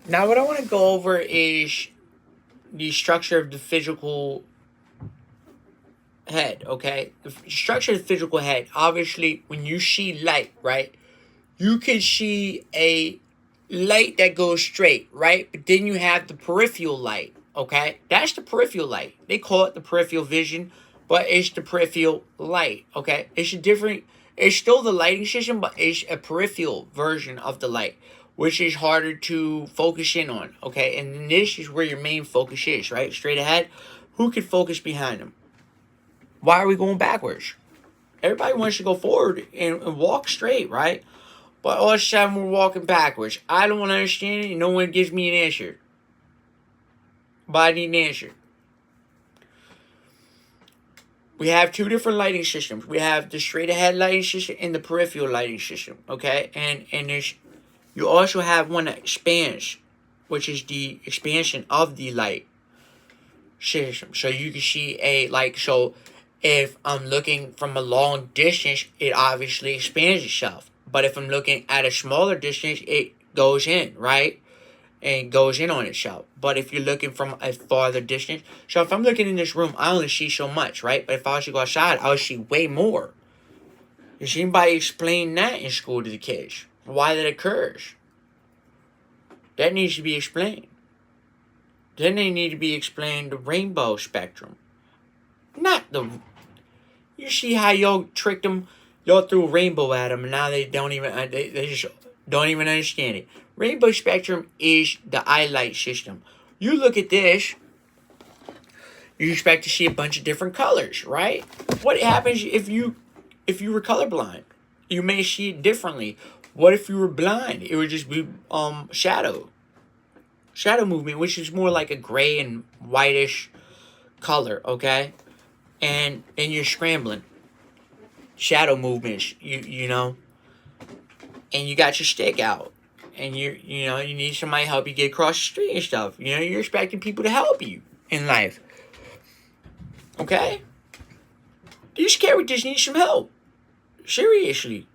Now, what I want to go over is the structure of the physical head, okay? The structure of the physical head. Obviously, when you see light, right, you can see a light that goes straight, right? But then you have the peripheral light, okay? That's the peripheral light. They call it the peripheral vision, but it's the peripheral light, okay? It's still the lighting system, but it's a peripheral version of the light, which is harder to focus in on, okay? And this is where your main focus is, right? Straight ahead. Who can focus behind them? Why are we going backwards? Everybody wants to go forward and walk straight, right? But all of a sudden we're walking backwards. I don't understand it, and no one gives me an answer. But I need an answer. We have two different lighting systems. We have the straight ahead lighting system and the peripheral lighting system. Okay? And there's you also have one that expands, which is the expansion of the light system. So you can see so if I'm looking from a long distance, it obviously expands itself. But if I'm looking at a smaller distance, it goes in, right? And goes in on itself. But if you're looking from a farther distance, so if I'm looking in this room, I only see so much, right? But if I was to go outside, I would see way more. Does anybody explain that in school to the kids? Why that occurs? That needs to be explained. Then they need to be explained the rainbow spectrum. Not the... You see how y'all tricked them? Y'all threw a rainbow at them, and now they don't even... They just don't even understand it. Rainbow spectrum is the eye light system. You look at this, you expect to see a bunch of different colors, right? What happens if you were colorblind? You may see it differently. What if you were blind? It would just be shadow movement, which is more like a gray and whitish color, okay? And you're scrambling. Shadow movements, you know. And you got your stick out. And you need somebody to help you get across the street and stuff. You know, you're expecting people to help you in life. Okay? These characters need some help. Seriously.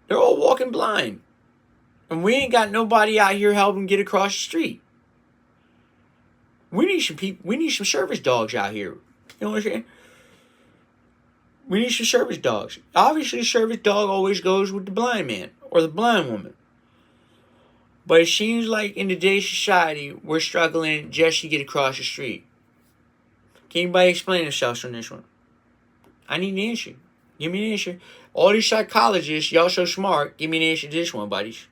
They're all walking blind. And we ain't got nobody out here helping get across the street. We need some people. We need some service dogs out here. You know what I'm saying? We need some service dogs. Obviously, the service dog always goes with the blind man or the blind woman. But it seems like in today's society, we're struggling just to get across the street. Can anybody explain themselves on this one? I need an answer. Give me an answer. All these psychologists, y'all so smart. Give me an answer to this one, buddies.